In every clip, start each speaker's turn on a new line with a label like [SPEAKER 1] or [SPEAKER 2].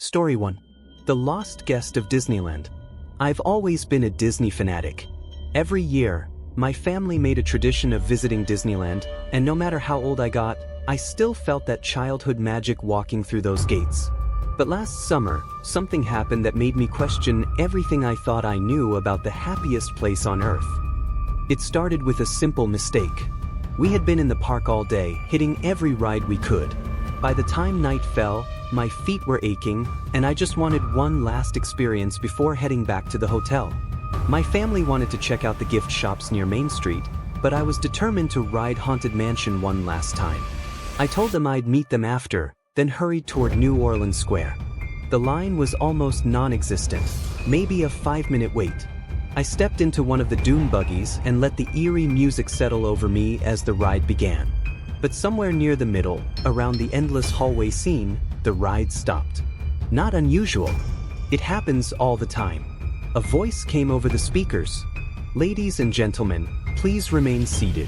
[SPEAKER 1] Story 1. The Lost Guest of Disneyland. I've always been a Disney fanatic. Every year, my family made a tradition of visiting Disneyland, and no matter how old I got, I still felt that childhood magic walking through those gates. But last summer, something happened that made me question everything I thought I knew about the happiest place on Earth. It started with a simple mistake. We had been in the park all day, hitting every ride we could. By the time night fell, my feet were aching, and I just wanted one last experience before heading back to the hotel. My family wanted to check out the gift shops near Main Street, but I was determined to ride Haunted Mansion one last time. I told them I'd meet them after, then hurried toward New Orleans Square. The line was almost non-existent, maybe a 5-minute wait. I stepped into one of the dune buggies and let the eerie music settle over me as the ride began. But somewhere near the middle, around the endless hallway scene, the ride stopped. Not unusual. It happens all the time. A voice came over the speakers. "Ladies and gentlemen, please remain seated.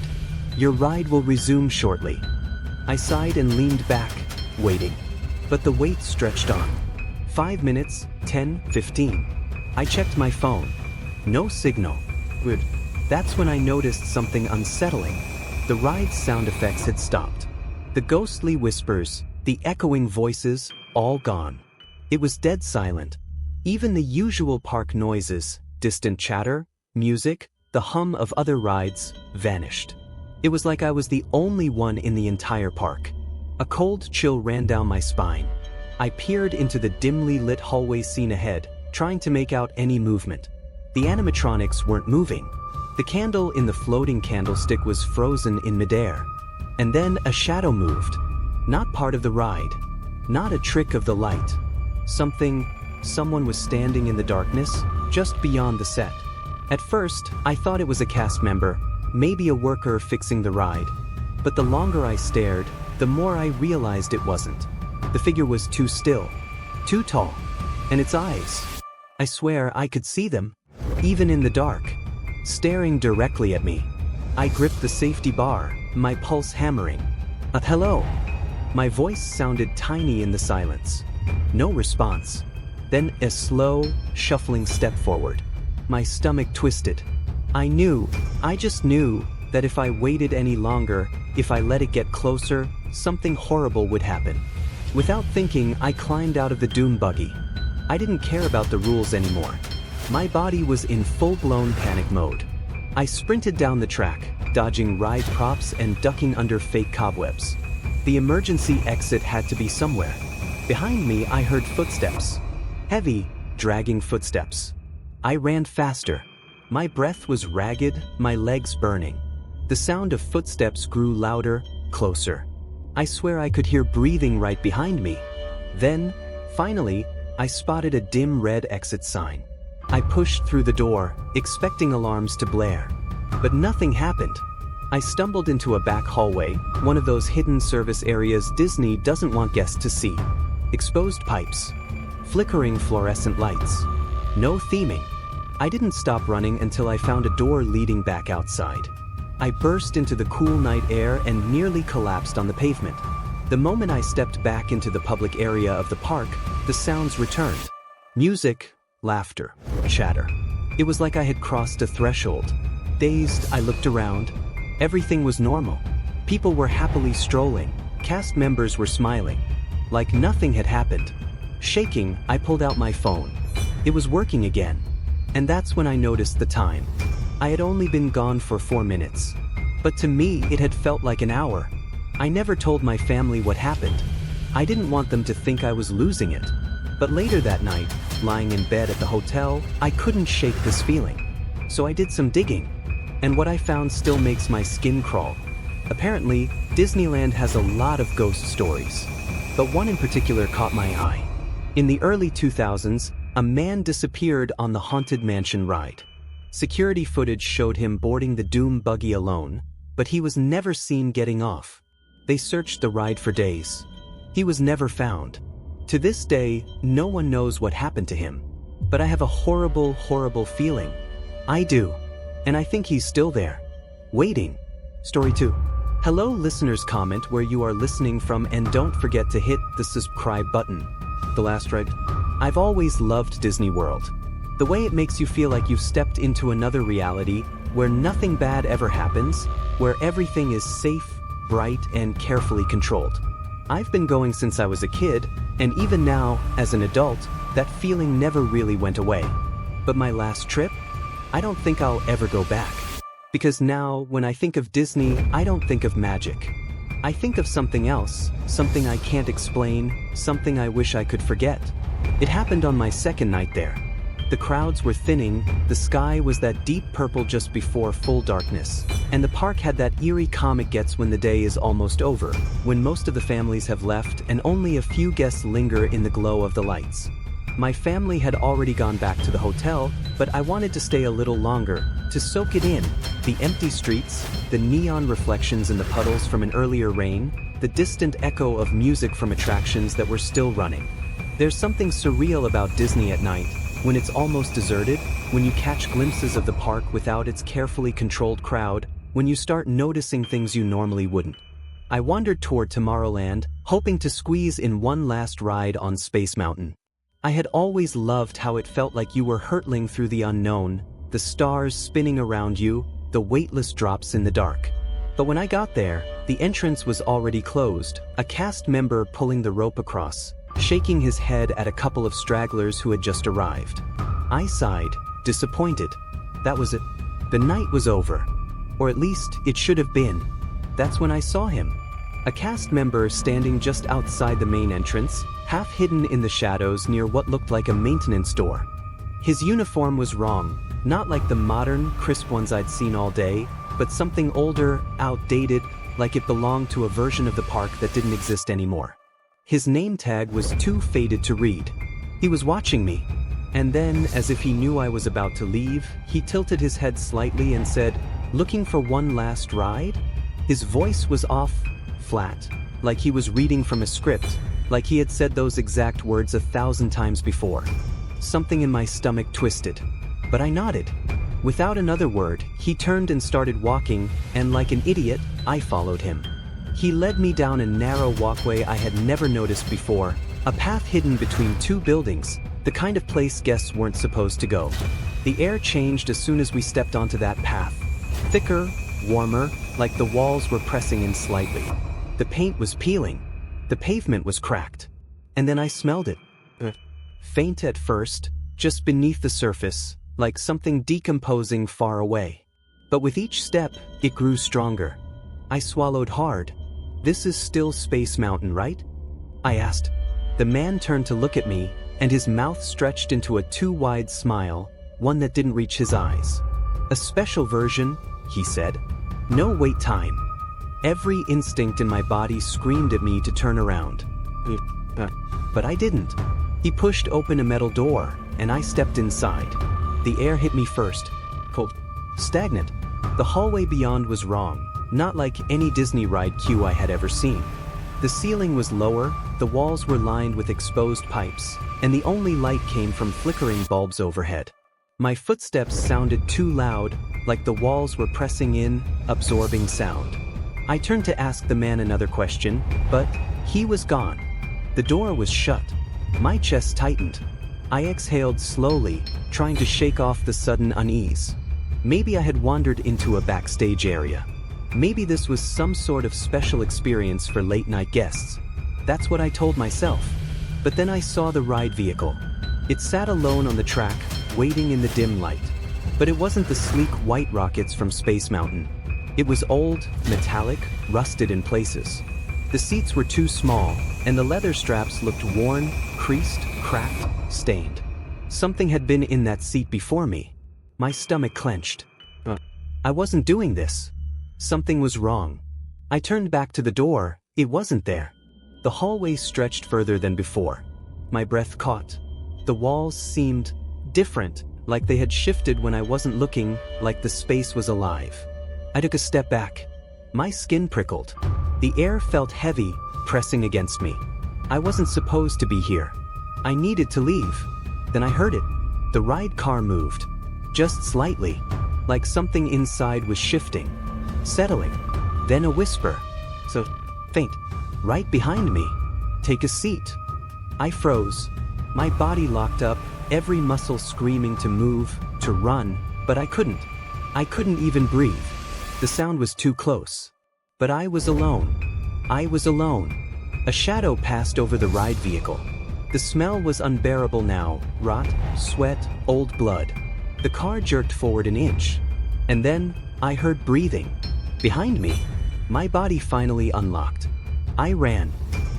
[SPEAKER 1] Your ride will resume shortly." I sighed and leaned back, waiting. But the wait stretched on. 5 minutes, 10, 15. I checked my phone. No signal. Good. That's when I noticed something unsettling. The ride's sound effects had stopped. The ghostly whispers, the echoing voices, all gone. It was dead silent. Even the usual park noises, distant chatter, music, the hum of other rides, vanished. It was like I was the only one in the entire park. A cold chill ran down my spine. I peered into the dimly lit hallway scene ahead, trying to make out any movement. The animatronics weren't moving. The candle in the floating candlestick was frozen in midair. And then a shadow moved. Not part of the ride. Not a trick of the light. Someone was standing in the darkness, just beyond the set. At first, I thought it was a cast member, maybe a worker fixing the ride. But the longer I stared, the more I realized it wasn't. The figure was too still, too tall, and its eyes, I swear I could see them, even in the dark, staring directly at me. I gripped the safety bar, my pulse hammering. Hello? My voice sounded tiny in the silence. No response. Then a slow, shuffling step forward. My stomach twisted. I just knew that if I waited any longer, if I let it get closer, something horrible would happen. Without thinking, I climbed out of the dune buggy. I didn't care about the rules anymore. My body was in full-blown panic mode. I sprinted down the track, dodging ride props and ducking under fake cobwebs. The emergency exit had to be somewhere. Behind me, I heard footsteps. Heavy, dragging footsteps. I ran faster. My breath was ragged, my legs burning. The sound of footsteps grew louder, closer. I swear I could hear breathing right behind me. Then, finally, I spotted a dim red exit sign. I pushed through the door, expecting alarms to blare. But nothing happened. I stumbled into a back hallway, one of those hidden service areas Disney doesn't want guests to see. Exposed pipes. Flickering fluorescent lights. No theming. I didn't stop running until I found a door leading back outside. I burst into the cool night air and nearly collapsed on the pavement. The moment I stepped back into the public area of the park, the sounds returned. Music, laughter, chatter. It was like I had crossed a threshold. Dazed, I looked around. Everything was normal. People were happily strolling. Cast members were smiling. Like nothing had happened. Shaking, I pulled out my phone. It was working again. And that's when I noticed the time. I had only been gone for 4 minutes. But to me, it had felt like an hour. I never told my family what happened. I didn't want them to think I was losing it. But later that night, lying in bed at the hotel, I couldn't shake this feeling. So I did some digging. And what I found still makes my skin crawl. Apparently, Disneyland has a lot of ghost stories. But one in particular caught my eye. In the early 2000s, a man disappeared on the Haunted Mansion ride. Security footage showed him boarding the dune buggy alone, but he was never seen getting off. They searched the ride for days. He was never found. To this day, no one knows what happened to him. But I have a horrible, horrible feeling. I do. And I think he's still there. Waiting. Story 2. Hello listeners, comment where you are listening from and don't forget to hit the subscribe button. The last ride? I've always loved Disney World. The way it makes you feel like you've stepped into another reality where nothing bad ever happens, where everything is safe, bright, and carefully controlled. I've been going since I was a kid, and even now, as an adult, that feeling never really went away. But my last trip? I don't think I'll ever go back. Because now, when I think of Disney, I don't think of magic. I think of something else, something I can't explain, something I wish I could forget. It happened on my second night there. The crowds were thinning, the sky was that deep purple just before full darkness, and the park had that eerie calm it gets when the day is almost over, when most of the families have left and only a few guests linger in the glow of the lights. My family had already gone back to the hotel, but I wanted to stay a little longer, to soak it in. The empty streets, the neon reflections in the puddles from an earlier rain, the distant echo of music from attractions that were still running. There's something surreal about Disney at night, when it's almost deserted, when you catch glimpses of the park without its carefully controlled crowd, when you start noticing things you normally wouldn't. I wandered toward Tomorrowland, hoping to squeeze in one last ride on Space Mountain. I had always loved how it felt like you were hurtling through the unknown, the stars spinning around you, the weightless drops in the dark. But when I got there, the entrance was already closed, a cast member pulling the rope across, shaking his head at a couple of stragglers who had just arrived. I sighed, disappointed. That was it. The night was over. Or at least, it should have been. That's when I saw him. A cast member standing just outside the main entrance, half hidden in the shadows near what looked like a maintenance door. His uniform was wrong, not like the modern, crisp ones I'd seen all day, but something older, outdated, like it belonged to a version of the park that didn't exist anymore. His name tag was too faded to read. He was watching me. And then, as if he knew I was about to leave, he tilted his head slightly and said, "Looking for one last ride?" His voice was off, flat, like he was reading from a script, like he had said those exact words 1,000 times before. Something in my stomach twisted. But I nodded. Without another word, he turned and started walking, and like an idiot, I followed him. He led me down a narrow walkway I had never noticed before, a path hidden between two buildings, the kind of place guests weren't supposed to go. The air changed as soon as we stepped onto that path. Thicker, warmer, like the walls were pressing in slightly. The paint was peeling. The pavement was cracked. And then I smelled it. Faint at first, just beneath the surface, like something decomposing far away. But with each step, it grew stronger. I swallowed hard. "This is still Space Mountain, right?" I asked. The man turned to look at me, and his mouth stretched into a too-wide smile, one that didn't reach his eyes. "A special version," he said. "No wait time." Every instinct in my body screamed at me to turn around. But I didn't. He pushed open a metal door, and I stepped inside. The air hit me first. Cold. Stagnant. The hallway beyond was wrong, not like any Disney ride queue I had ever seen. The ceiling was lower, the walls were lined with exposed pipes, and the only light came from flickering bulbs overhead. My footsteps sounded too loud, like the walls were pressing in, absorbing sound. I turned to ask the man another question, but he was gone. The door was shut. My chest tightened. I exhaled slowly, trying to shake off the sudden unease. Maybe I had wandered into a backstage area. Maybe this was some sort of special experience for late-night guests. That's what I told myself. But then I saw the ride vehicle. It sat alone on the track, waiting in the dim light. But it wasn't the sleek white rockets from Space Mountain. It was old, metallic, rusted in places. The seats were too small, and the leather straps looked worn, creased, cracked, stained. Something had been in that seat before me. My stomach clenched. I wasn't doing this. Something was wrong. I turned back to the door. It wasn't there. The hallway stretched further than before. My breath caught. The walls seemed different, like they had shifted when I wasn't looking, like the space was alive. I took a step back. My skin prickled. The air felt heavy, pressing against me. I wasn't supposed to be here. I needed to leave. Then I heard it. The ride car moved. Just slightly, like something inside was shifting, settling. Then a whisper. So faint. Right behind me. "Take a seat." I froze. My body locked up, every muscle screaming to move, to run, but I couldn't. I couldn't even breathe. The sound was too close. But I was alone. I was alone. A shadow passed over the ride vehicle. The smell was unbearable now, rot, sweat, old blood. The car jerked forward an inch. And then, I heard breathing. Behind me, my body finally unlocked. I ran.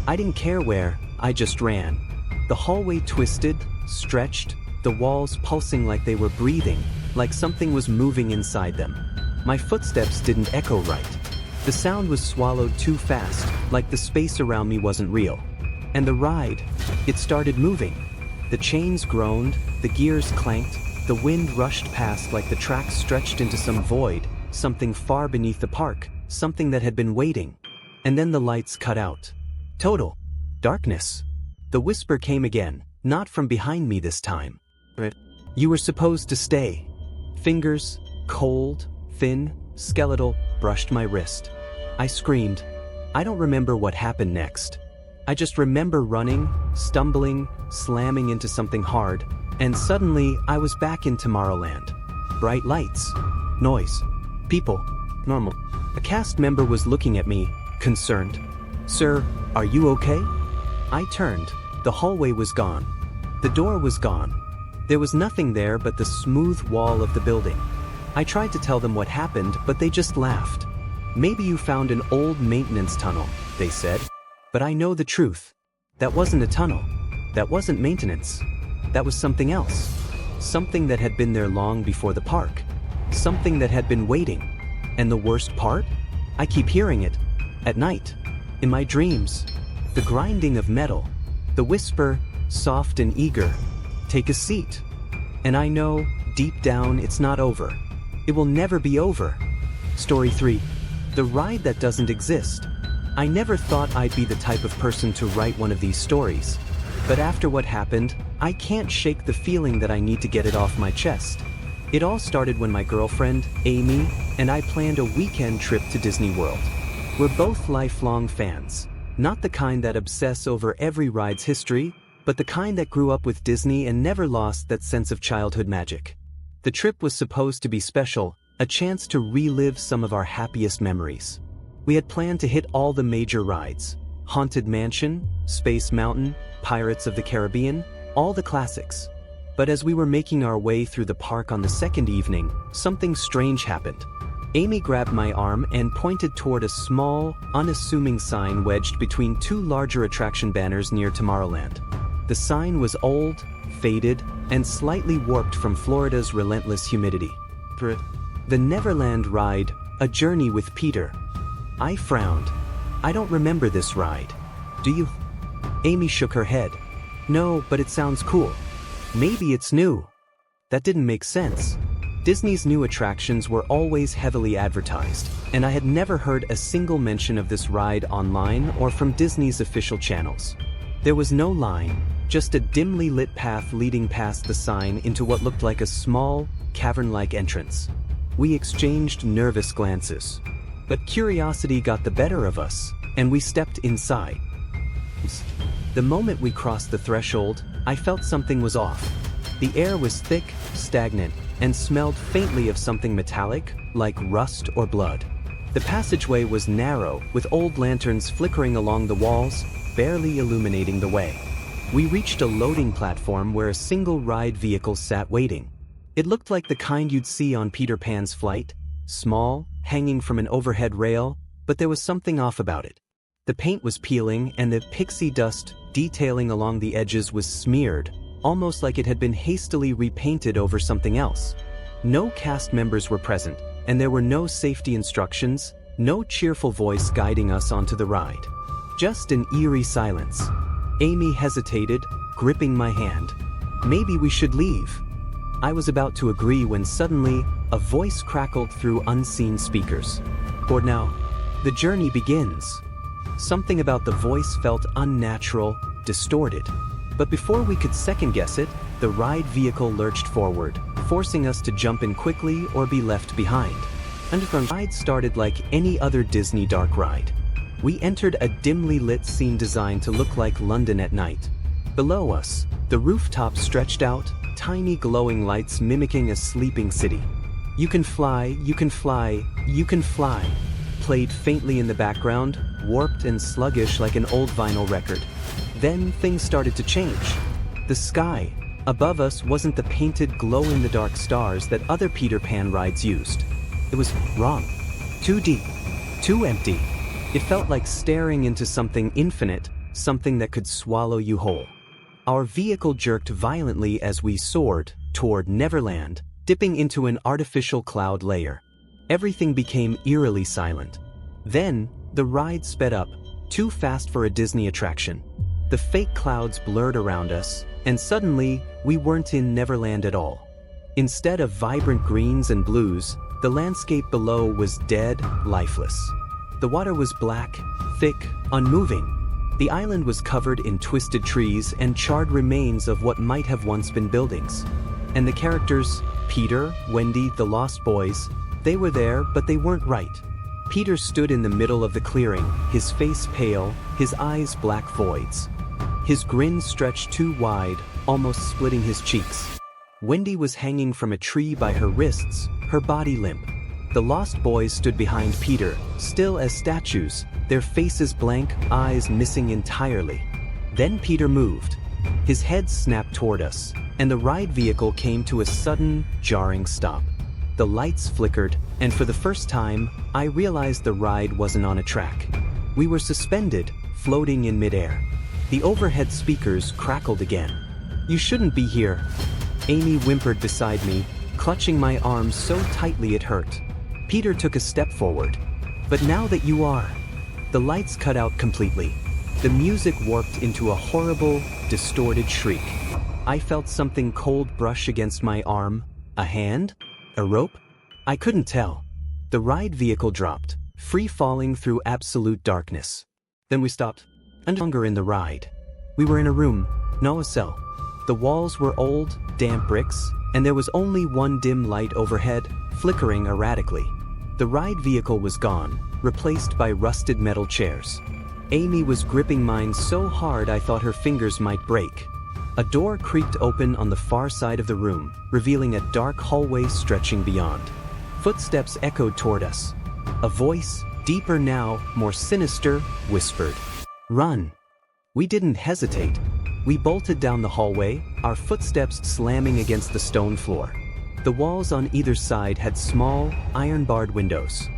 [SPEAKER 1] I didn't care where, I just ran. The hallway twisted, stretched, the walls pulsing like they were breathing, like something was moving inside them. My footsteps didn't echo right. The sound was swallowed too fast, like the space around me wasn't real. And the ride, it started moving. The chains groaned, the gears clanked, the wind rushed past like the tracks stretched into some void, something far beneath the park, something that had been waiting. And then the lights cut out. Total darkness. The whisper came again, not from behind me this time. You were supposed to stay. Fingers, cold, thin, skeletal, brushed my wrist. I screamed. I don't remember what happened next. I just remember running, stumbling, slamming into something hard, and suddenly I was back in Tomorrowland. Bright lights, noise, people, normal. A cast member was looking at me, concerned. "Sir, are you okay?" I turned. The hallway was gone. The door was gone. There was nothing there but the smooth wall of the building. I tried to tell them what happened, but they just laughed. "Maybe you found an old maintenance tunnel," they said. But I know the truth. That wasn't a tunnel. That wasn't maintenance. That was something else. Something that had been there long before the park. Something that had been waiting. And the worst part? I keep hearing it. At night. In my dreams. The grinding of metal. The whisper, soft and eager. "Take a seat." And I know, deep down, it's not over. It will never be over. Story 3. The ride that doesn't exist. I never thought I'd be the type of person to write one of these stories. But after what happened, I can't shake the feeling that I need to get it off my chest. It all started when my girlfriend, Amy, and I planned a weekend trip to Disney World. We're both lifelong fans. Not the kind that obsess over every ride's history, but the kind that grew up with Disney and never lost that sense of childhood magic. The trip was supposed to be special, a chance to relive some of our happiest memories. We had planned to hit all the major rides. Haunted Mansion, Space Mountain, Pirates of the Caribbean, all the classics. But as we were making our way through the park on the second evening, something strange happened. Amy grabbed my arm and pointed toward a small, unassuming sign wedged between two larger attraction banners near Tomorrowland. The sign was old, faded, and slightly warped from Florida's relentless humidity. The Neverland Ride, A Journey with Peter. I frowned. I don't remember this ride. Do you? Amy shook her head. No, but it sounds cool. Maybe it's new. That didn't make sense. Disney's new attractions were always heavily advertised, and I had never heard a single mention of this ride online or from Disney's official channels. There was no line, just a dimly lit path leading past the sign into what looked like a small, cavern-like entrance. We exchanged nervous glances. But curiosity got the better of us, and we stepped inside. The moment we crossed the threshold, I felt something was off. The air was thick, stagnant, and smelled faintly of something metallic, like rust or blood. The passageway was narrow, with old lanterns flickering along the walls, barely illuminating the way. We reached a loading platform where a single ride vehicle sat waiting. It looked like the kind you'd see on Peter Pan's flight, small, hanging from an overhead rail, but there was something off about it. The paint was peeling and the pixie dust detailing along the edges was smeared, almost like it had been hastily repainted over something else. No cast members were present, and there were no safety instructions, no cheerful voice guiding us onto the ride. Just an eerie silence. Amy hesitated, gripping my hand. Maybe we should leave. I was about to agree when suddenly, a voice crackled through unseen speakers. For now, the journey begins. Something about the voice felt unnatural, distorted. But before we could second-guess it, the ride vehicle lurched forward, forcing us to jump in quickly or be left behind. And the ride started like any other Disney dark ride. We entered a dimly lit scene designed to look like London at night. Below us, the rooftop stretched out, tiny glowing lights mimicking a sleeping city. "You can fly, you can fly, you can fly," played faintly in the background, warped and sluggish like an old vinyl record. Then things started to change. The sky above us wasn't the painted glow-in-the-dark stars that other Peter Pan rides used. It was wrong. Too deep. Too empty. It felt like staring into something infinite, something that could swallow you whole. Our vehicle jerked violently as we soared toward Neverland, dipping into an artificial cloud layer. Everything became eerily silent. Then, the ride sped up, too fast for a Disney attraction. The fake clouds blurred around us, and suddenly, we weren't in Neverland at all. Instead of vibrant greens and blues, the landscape below was dead, lifeless. The water was black, thick, unmoving. The island was covered in twisted trees and charred remains of what might have once been buildings. And the characters, Peter, Wendy, the Lost Boys, they were there, but they weren't right. Peter stood in the middle of the clearing, his face pale, his eyes black voids. His grin stretched too wide, almost splitting his cheeks. Wendy was hanging from a tree by her wrists, her body limp. The Lost Boys stood behind Peter, still as statues, their faces blank, eyes missing entirely. Then Peter moved. His head snapped toward us, and the ride vehicle came to a sudden, jarring stop. The lights flickered, and for the first time, I realized the ride wasn't on a track. We were suspended, floating in midair. The overhead speakers crackled again. "You shouldn't be here." Amy whimpered beside me, clutching my arm so tightly it hurt. Peter took a step forward. "But now that you are." The lights cut out completely. The music warped into a horrible, distorted shriek. I felt something cold brush against my arm. A hand? A rope? I couldn't tell. The ride vehicle dropped, free-falling through absolute darkness. Then we stopped. And no longer in the ride. We were in a room, no a cell. The walls were old, damp bricks, and there was only one dim light overhead, flickering erratically. The ride vehicle was gone, replaced by rusted metal chairs. Amy was gripping mine so hard I thought her fingers might break. A door creaked open on the far side of the room, revealing a dark hallway stretching beyond. Footsteps echoed toward us. A voice, deeper now, more sinister, whispered, "Run." We didn't hesitate. We bolted down the hallway, our footsteps slamming against the stone floor. The walls on either side had small, iron-barred windows.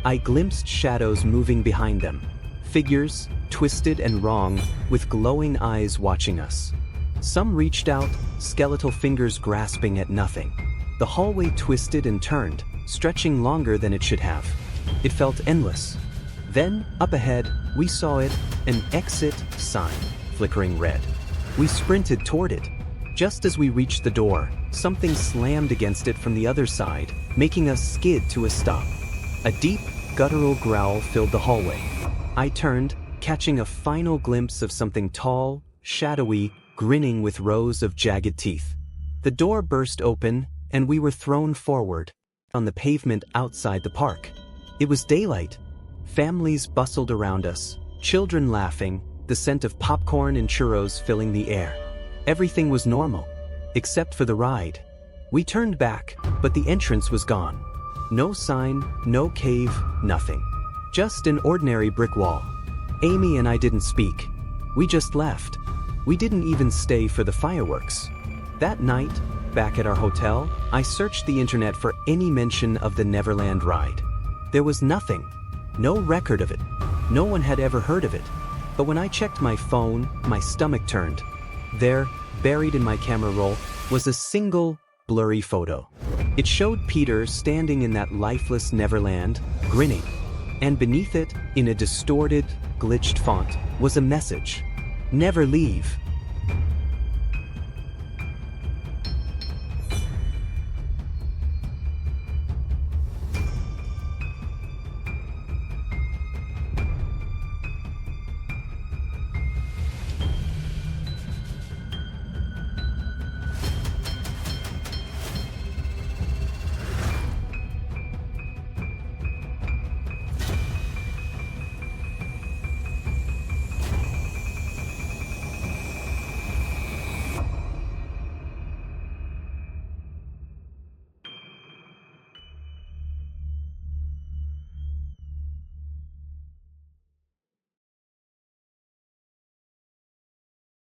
[SPEAKER 1] I glimpsed shadows moving behind them. Figures, twisted and wrong, with glowing eyes watching us. Some reached out, skeletal fingers grasping at nothing. The hallway twisted and turned, stretching longer than it should have. It felt endless. Then, up ahead, we saw it, an exit sign, flickering red. We sprinted toward it. Just as we reached the door, something slammed against it from the other side, making us skid to a stop. A deep, guttural growl filled the hallway. I turned, catching a final glimpse of something tall, shadowy, grinning with rows of jagged teeth. The door burst open, and we were thrown forward, on the pavement outside the park. It was daylight. Families bustled around us, children laughing, the scent of popcorn and churros filling the air. Everything was normal, except for the ride. We turned back, but the entrance was gone. No sign, no cave, nothing. Just an ordinary brick wall. Amy and I didn't speak. We just left. We didn't even stay for the fireworks. That night, back at our hotel, I searched the internet for any mention of the Neverland ride. There was nothing. No record of it. No one had ever heard of it. But when I checked my phone, my stomach turned. There, buried in my camera roll, was a single, blurry photo. It showed Peter standing in that lifeless Neverland, grinning. And beneath it, in a distorted, glitched font, was a message. "Never leave."